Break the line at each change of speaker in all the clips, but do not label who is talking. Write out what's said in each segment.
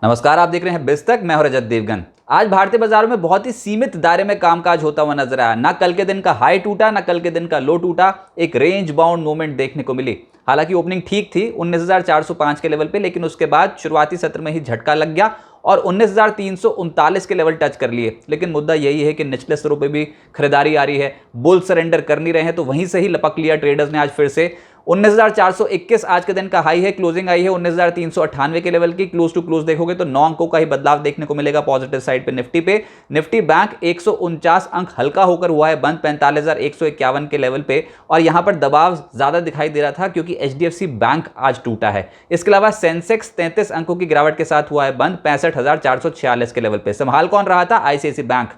नमस्कार, आप देख रहे हैं बिस्तक। मैं हूं रजत देवगन। आज भारतीय बाजारों में बहुत ही सीमित दायरे में कामकाज होता हुआ नजर आया। ना कल के दिन का हाई टूटा, ना कल के दिन का लो टूटा। एक रेंज बाउंड मूवमेंट देखने को मिली। हालांकि ओपनिंग ठीक थी 19,405 के लेवल पे, लेकिन उसके बाद शुरुआती सत्र में ही झटका लग गया और 19,339 के लेवल टच कर लिए। लेकिन मुद्दा यही है कि निचले स्तरों पे भी खरीदारी आ रही है, बुल सरेंडर कर नहीं रहे हैं, तो वहीं से ही लपक लिया ट्रेडर्स ने आज फिर से। 19,421 आज के दिन का हाई है। क्लोजिंग आई है 19,398 के लेवल की। क्लोज टू क्लोज देखोगे तो 9 अंकों का ही बदलाव देखने को मिलेगा पॉजिटिव साइड पे। निफ्टी बैंक 149 अंक हल्का होकर हुआ है बंद 45,151 के लेवल पे, और यहां पर दबाव ज्यादा दिखाई दे रहा था क्योंकि एचडीएफसी बैंक आज टूटा है। इसके अलावा सेंसेक्स 33 अंकों की गिरावट के साथ हुआ है बंद 65,446 के लेवल पे। संभाल कौन रहा था? ICICI bank,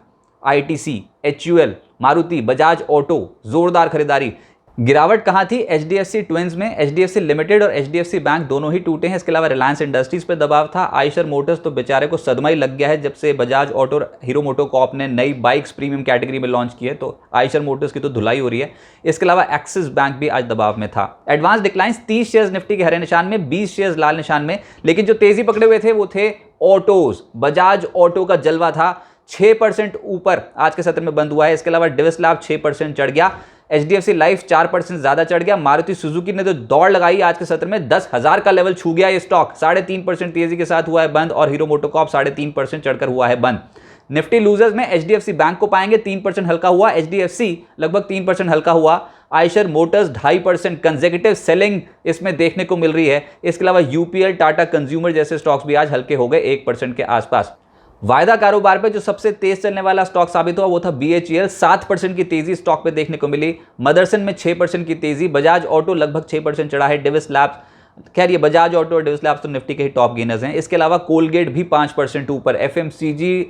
ITC, HUL, Maruti, Bajaj auto. जोरदार खरीदारी। गिरावट कहां थी? एचडीएफसी ट्विंस में। एचडीएफसी लिमिटेड और एचडीएफसी बैंक दोनों ही टूटे हैं। इसके अलावा रिलायंस इंडस्ट्रीज पे दबाव था। आयशर मोटर्स तो बेचारे को सदमा ही लग गया है जब से बजाज ऑटो और हीरो मोटोकॉर्प ने नई बाइक्स प्रीमियम कैटेगरी में लॉन्च की है, तो आयशर मोटर्स की तो धुलाई हो रही है। इसके अलावा एक्सिस बैंक भी आज दबाव में था। एडवांस डिक्लाइंस 30 शेयर्स निफ्टी के हरे निशान में, 20 शेयर्स लाल निशान में। लेकिन जो तेजी पकड़े हुए थे वो थे ऑटोज। बजाज ऑटो का जलवा था। 6% ऊपर आज के सत्र में बंद हुआ है। इसके अलावा डिविस लैब 6% चढ़ गया। एचडीएफसी लाइफ 4% ज्यादा चढ़ गया। मारुति सुजुकी ने तो दौड़ लगाई आज के सत्र में, 10,000 का लेवल छू गया ये स्टॉक। 3.5% तेजी के साथ हुआ है बंद, और हीरो मोटोकॉर्प 3.5% चढ़कर हुआ है बंद। निफ्टी लूजर्स में एचडीएफसी बैंक को पाएंगे, 3% हल्का हुआ। एचडीएफसी लगभग 3% हल्का हुआ। आयशर मोटर्स 2.5% कंसेक्यूटिव सेलिंग इसमें देखने को मिल रही है। इसके अलावा यूपीएल, टाटा कंज्यूमर जैसे स्टॉक्स भी आज हल्के हो गए 1% के आसपास। वायदा कारोबार पे जो सबसे तेज चलने वाला स्टॉक साबित हुआ वो था बीएचईएल। 7% की तेजी स्टॉक पे देखने को मिली। मदरसन में 6% की तेजी। बजाज ऑटो लगभग 6% चढ़ा है। डिविस लैब्स, खैर ये बजाज ऑटो और डिविस लैब्स तो निफ्टी के ही टॉप गेनर्स हैं। इसके अलावा कोलगेट भी 5% ऊपर। एफएमसीजी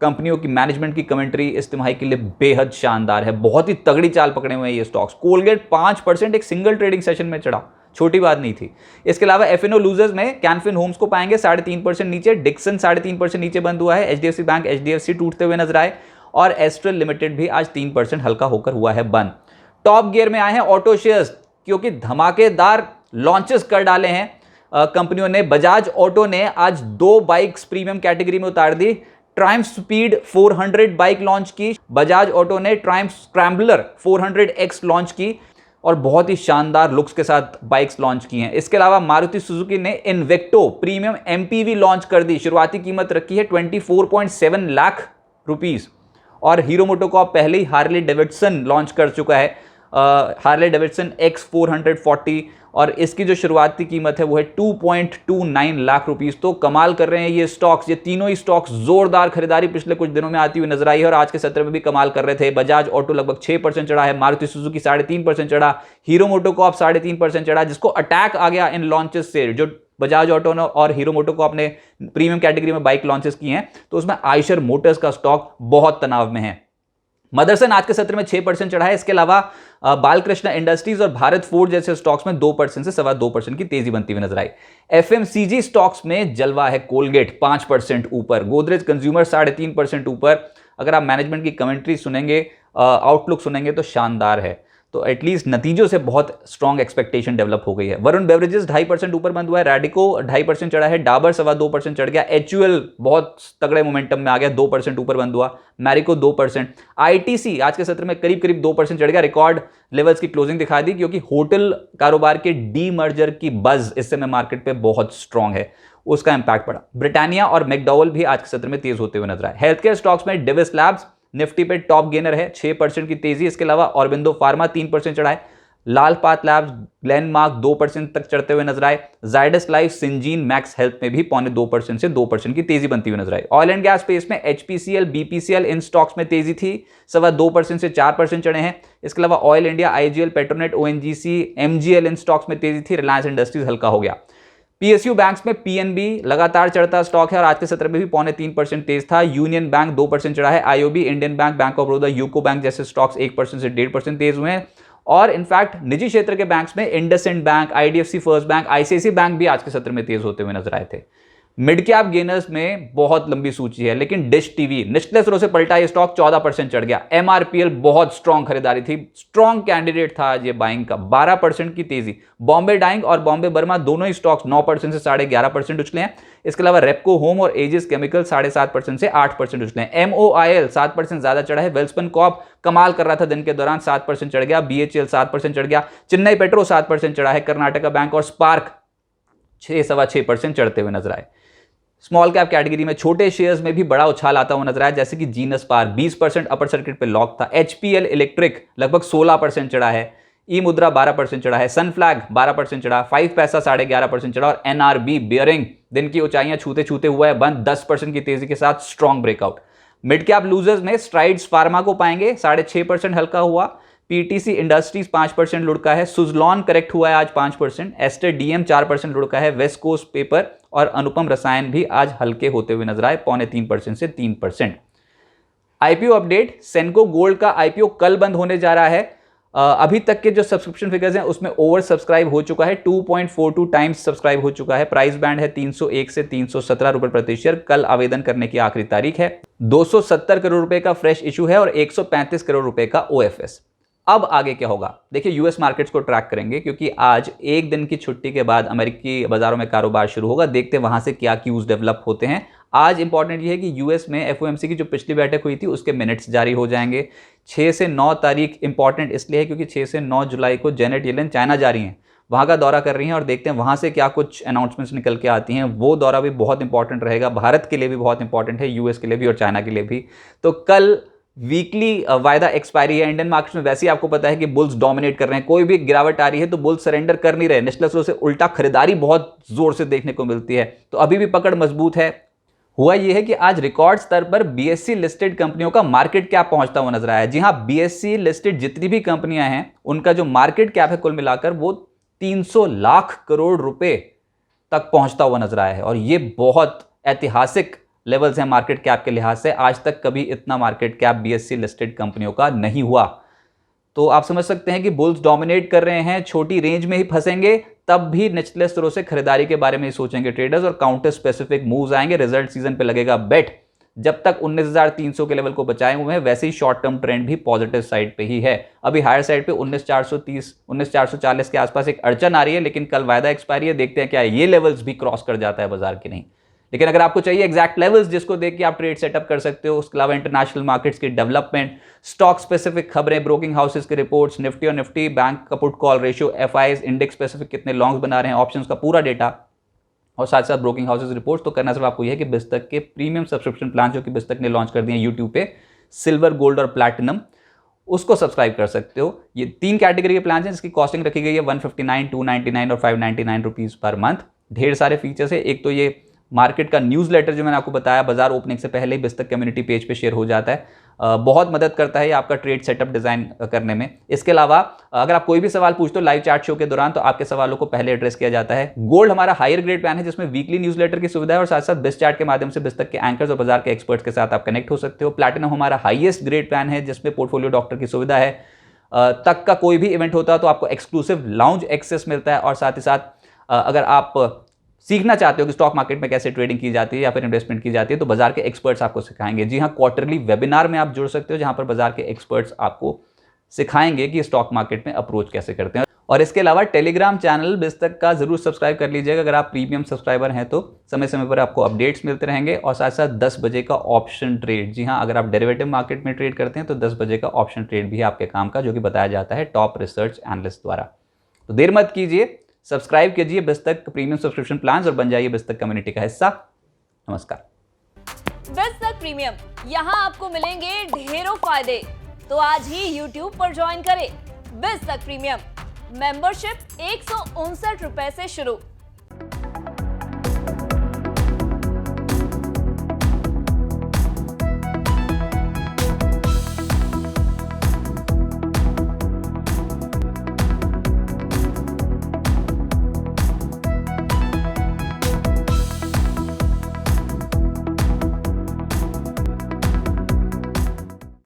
कंपनियों की मैनेजमेंट की कमेंट्री इस तिमाही के लिए बेहद शानदार है। बहुत ही तगड़ी चाल पकड़े हुए हैं ये स्टॉक्स। कोलगेट 5% एक सिंगल ट्रेडिंग सेशन में चढ़ा, छोटी बात नहीं थी। इसके अलावा एफएनओ लूजर्स में कैनफिन होम्स को पाएंगे 3.5% नीचे। डिक्सन 3.5% नीचे बंद हुआ है। एचडीएफसी बैंक, एचडीएफसी टूटते हुए नजर आए, और एस्ट्रल लिमिटेड भी आज 3% हल्का होकर हुआ है बंद। टॉप गियर में आए हैं ऑटो शेयर्स, क्योंकि धमाकेदार लॉन्चेस कर डाले हैं कंपनियों ने। बजाज ऑटो ने आज 2 बाइक्स प्रीमियम कैटेगरी में उतार दी। ट्रायम्फ स्पीड 400 बाइक लॉन्च की। बजाज ऑटो ने ट्रायम्फ स्क्रैम्बलर 400X लॉन्च की और बहुत ही शानदार लुक्स के साथ बाइक्स लॉन्च की हैं। इसके अलावा मारुति सुजुकी ने इन्वेक्टो प्रीमियम एमपीवी लॉन्च कर दी। शुरुआती कीमत रखी है 24.7 लाख रुपीस। और हीरो मोटोकॉर्प पहले ही हार्ले डेविडसन लॉन्च कर चुका है, हार्ले डेविडसन X440, और इसकी जो शुरुआती कीमत है वो है 2.29 लाख रुपीस। तो कमाल कर रहे हैं ये स्टॉक्स। ये तीनों ही स्टॉक्स जोरदार खरीदारी पिछले कुछ दिनों में आती हुई नजर आई है, और आज के सत्र में भी कमाल कर रहे थे। बजाज ऑटो लगभग 6% चढ़ा है। मारुति सुजुकी 3.5% चढ़ा। हीरो मोटोकॉर्प 3.5% चढ़ा, जिसको अटैक आ गया इन लॉन्चेस से। जो बजाज ऑटो ने और हीरो मोटोकॉर्प ने प्रीमियम कैटेगरी में बाइक लॉन्चेस की हैं, तो उसमें आयशर मोटर्स का स्टॉक बहुत तनाव में है। मदरसन आज के सत्र में 6% चढ़ा है। इसके अलावा बालकृष्ण इंडस्ट्रीज और भारत फोर्ज जैसे स्टॉक्स में 2% से 2.25% की तेजी बनती हुई नजर आई। एफएमसीजी स्टॉक्स में जलवा है। कोलगेट 5% ऊपर। गोदरेज कंज्यूमर 3.5% ऊपर। अगर आप मैनेजमेंट की कमेंट्री सुनेंगे, आउटलुक सुनेंगे, तो शानदार है। तो एटलीस्ट नतीजों से बहुत स्ट्रॉन्ग एक्सपेक्टेशन डेवलप हो गई है। वरुण बेवरेजेस 2.5% ऊपर बंद हुआ है। रैडिको 2.5% चढ़ा है। डाबर 2.25% चढ़ गया। एचयूएल बहुत तगड़े मोमेंटम में आ गया, 2% ऊपर बंद हुआ। मैरिको 2%। आईटीसी आज के सत्र में करीब 2% चढ़ गया। रिकॉर्ड लेवल्स की क्लोजिंग दिखा दी, क्योंकि होटल कारोबार के डीमर्जर की बज इस समय मार्केट पे बहुत स्ट्रॉन्ग है, उसका इंपैक्ट पड़ा। ब्रिटानिया और मैकडॉवेल भी आज के सत्र में तेज होते हुए नजर आए। हेल्थ केयर स्टॉक्स में डिविस लैब्स निफ्टी पे टॉप गेनर है, 6% की तेजी। इसके अलावा ऑरबिंदो फार्मा 3% चढ़ाए। लाल पाथ लैब्स, ग्लेनमार्क 2% तक चढ़ते हुए नजर आए। Zydus life, Syngene, max health में भी 0.25% से 2% की तेजी बनती हुई नजर आई। ऑयल एंड गैस स्पेस में एचपीसीएल, बीपीसीएल इन स्टॉक्स में तेजी थी, 2.25% से 4% चढ़े हैं। इसके अलावा oil India, IGL, Petronet, ONGC, MGL इन स्टॉक्स में तेजी थी। रिलायंस इंडस्ट्रीज हल्का हो गया। पीएसयू बैंक्स में पीएनबी लगातार चढ़ता स्टॉक है, और आज के सत्र में भी 0.3% तेज था। यूनियन बैंक 2% चढ़ा है। IOB, Indian bank, bank of Baroda, UCO bank जैसे स्टॉक्स 1% से 1.5% तेज हुए हैं। और इनफैक्ट निजी क्षेत्र के बैंक्स में IndusInd bank, IDFC first bank, ICICI bank भी आज के सत्र में तेज होते हुए नजर आए थे। मिड कैप गेनर्स में बहुत लंबी सूची है, लेकिन डिश टीवी निचले स्तरों से पलटा, ये स्टॉक 14% चढ़ गया। एमआरपीएल बहुत स्ट्रॉन्ग खरीदारी थी, स्ट्रॉन्ग कैंडिडेट था आज ये बाइंग का, 12% की तेजी। बॉम्बे डाइंग और बॉम्बे बर्मा दोनों ही स्टॉक्स 9% से 11.5% उछले हैं। इसके अलावा रेपको होम और एजिस केमिकल 7.5% से 8% उछले हैं। एमओआईएल 7% ज्यादा चढ़ा है। वेल्सपन कॉर्प कमाल कर रहा था दिन के दौरान, 7% चढ़ गया। बीएचईएल 7% चढ़ गया। चेन्नई पेट्रो 7% चढ़ा है। कर्नाटका बैंक और स्पार्क 6.25% चढ़ते हुए नजर आए। स्मॉल कैप कैटेगरी में छोटे शेयर्स में भी बड़ा उछाल आता हुआ नजर आया, जैसे कि जीनस पार 20% अपर सर्किट पे लॉक था। एचपीएल इलेक्ट्रिक लगभग 16% चढ़ा है। ई मुद्रा 12% चढ़ा है। सनफ्लैग 12% चढ़ा। 5 पैसा 11.5% चढ़ा। और एनआरबी बियरिंग दिन की ऊंचाइयां छूते छूते हुआ है बंद, 10% की तेजी के साथ strong breakout. Mid cap losers में स्ट्राइड्स फार्मा को पाएंगे, 6.5% हल्का हुआ। पीटीसी इंडस्ट्रीज 5% लुढ़का है। सुजलॉन करेक्ट हुआ है आज 5%। एस्टर डीएम 4% लुढ़का है। वेस्ट कोस्ट पेपर और अनुपम रसायन भी आज हल्के होते हुए नजर आए, 2.25% से 3%। आईपीओ अपडेट, सेनको गोल्ड का आईपीओ कल बंद होने जा रहा है। अभी तक के जो सब्सक्रिप्शन फिगर्स हैं उसमें ओवर सब्सक्राइब हो चुका है, 2.42 टाइम्स सब्सक्राइब हो चुका है। प्राइस बैंड है 301 से 317 रुपए प्रति शेयर। कल आवेदन करने की आखिरी तारीख है। 270 करोड़ रुपए का फ्रेश इशू है और 135 करोड़ रुपए का ओएफएस। अब आगे क्या होगा, देखिए यूएस मार्केट्स को ट्रैक करेंगे, क्योंकि आज एक दिन की छुट्टी के बाद अमेरिकी बाजारों में कारोबार शुरू होगा। देखते हैं वहां से क्या क्यूज डेवलप होते हैं। आज इंपॉर्टेंट ये है कि यूएस में एफओएमसी की जो पिछली बैठक हुई थी उसके मिनट्स जारी हो जाएंगे। 6 से 9 तारीख इंपॉर्टेंट इसलिए है क्योंकि 6 से 9 जुलाई को जेनेट येलेन चाइना जा रही हैं, वहां का दौरा कर रही हैं, और देखते हैं वहां से क्या कुछ अनाउंसमेंट्स निकल के आती हैं। वो दौरा भी बहुत इंपॉर्टेंट रहेगा, भारत के लिए भी बहुत इंपॉर्टेंट है, यूएस के लिए भी और चाइना के लिए भी। तो कल वीकली वायदा एक्सपायरी है। इंडियन मार्केट्स में वैसे ही आपको पता है कि बुल्स डोमिनेट कर रहे हैं, कोई भी गिरावट आ रही है तो बुल्स सरेंडर कर नहीं रहे, निचले स्तरों से उल्टा खरीदारी बहुत जोर से देखने को मिलती है, तो अभी भी पकड़ मजबूत है। हुआ यह है कि आज रिकॉर्ड स्तर पर बीएससी लिस्टेड कंपनियों का मार्केट कैप पहुंचता हुआ नजर आया है। जी हां, बीएससी लिस्टेड जितनी भी कंपनियां हैं उनका जो मार्केट कैप है कुल मिलाकर वो 300 लाख करोड़ रुपए तक पहुंचता हुआ नजर आया है, और ये बहुत ऐतिहासिक लेवल्स हैं मार्केट कैप के लिहाज से। आज तक कभी इतना मार्केट कैप बीएससी लिस्टेड कंपनियों का नहीं हुआ। तो आप समझ सकते हैं कि बुल्स डोमिनेट कर रहे हैं, छोटी रेंज में ही फंसेंगे, तब भी निचले स्तरों से खरीदारी के बारे में ही सोचेंगे ट्रेडर्स, और काउंटर स्पेसिफिक मूव्स आएंगे। रिजल्ट सीजन पे लगेगा बेट। जब तक 19,300 के लेवल को बचाए हुए हैं, वैसे ही शॉर्ट टर्म ट्रेंड भी पॉजिटिव साइड पे ही है। अभी हायर साइड पे 19,430 19,440 के आसपास एक अड़चन आ रही है, लेकिन कल वायदा एक्सपायरी है, देखते हैं क्या ये लेवल्स भी क्रॉस कर जाता है बाजार की नहीं। लेकिन अगर आपको चाहिए एग्जैक्ट लेवल्स जिसको देख के आप ट्रेड सेटअप कर सकते हो, उसके अलावा इंटरनेशनल मार्केट्स की डेवलपमेंट, स्टॉक स्पेसिफिक खबरें, ब्रोकिंग हाउसेस के रिपोर्ट्स, निफ्टी और निफ्टी बैंक का put call ratio, FIIs, index specific कितने लॉन्ग्स बना रहे हैं, ऑप्शंस का पूरा डेटा, और साथ साथ ब्रोकिंग हाउसेस रिपोर्ट्स, तो करना सिर्फ आपको यह है कि बिस्तक के प्रीमियम सब्सक्रिप्शन प्लान जो कि बिस्तक ने लॉन्च कर दिए यूट्यूब पे, सिल्वर, गोल्ड और प्लैटिनम, उसको सब्सक्राइब कर सकते हो। ये 3 कैटेगरी के प्लान हैं जिसकी कॉस्टिंग रखी गई है 159, 299 और 599 रुपीज पर मंथ। ढेर सारे फीचर्स है। एक तो ये मार्केट का न्यूज़लेटर जो मैंने आपको बताया, बाजार ओपनिंग से पहले ही बिस्तक कम्युनिटी पेज पे शेयर हो जाता है, बहुत मदद करता है ये आपका ट्रेड सेटअप डिजाइन करने में। इसके अलावा अगर आप कोई भी सवाल पूछते हो लाइव चैट शो के दौरान, तो आपके सवालों को पहले एड्रेस किया जाता है। गोल्ड हमारा हायर ग्रेड प्लान है जिसमें वीकली न्यूज़लेटर की सुविधा है, और साथ साथ बिस्ट चैट के माध्यम से बिस्तक के एंकर्स और बाजार के एक्सपर्ट्स के साथ आप कनेक्ट हो सकते हो। प्लैटिनम हमारा हाईएस्ट ग्रेड प्लान है जिसमें पोर्टफोलियो डॉक्टर की सुविधा है। तक का कोई भी इवेंट होता है तो आपको एक्सक्लूसिव लाउंज एक्सेस मिलता है, और साथ ही साथ अगर आप सीखना चाहते हो कि स्टॉक मार्केट में कैसे ट्रेडिंग की जाती है या फिर इन्वेस्टमेंट की जाती है, तो बाजार के एक्सपर्ट्स आपको सिखाएंगे। जी हाँ, क्वार्टरली वेबिनार में आप जुड़ सकते हो जहां पर बाजार के एक्सपर्ट्स आपको सिखाएंगे कि स्टॉक मार्केट में अप्रोच कैसे करते हैं। और इसके अलावा टेलीग्राम चैनल बिस्तक का जरूर सब्सक्राइब कर लीजिएगा अगर आप प्रीमियम सब्सक्राइबर हैं, तो समय समय पर आपको अपडेट्स मिलते रहेंगे। और साथ साथ 10 बजे का ऑप्शन ट्रेड, जी हाँ, अगर आप डेरिवेटिव मार्केट में ट्रेड करते हैं तो 10 बजे का ऑप्शन ट्रेड भी है आपके काम का, जो कि बताया जाता है टॉप रिसर्च एनालिस्ट द्वारा। तो देर मत कीजिए, सब्सक्राइब कीजिए बिस्तक प्रीमियम सब्सक्रिप्शन प्लान और बन जाइए बिस्तक कम्युनिटी का हिस्सा। नमस्कार।
बिस्तक प्रीमियम, यहाँ आपको मिलेंगे ढेरों फायदे, तो आज ही YouTube पर ज्वाइन करें। बिस्तक प्रीमियम मेंबरशिप 159 रुपए से शुरू।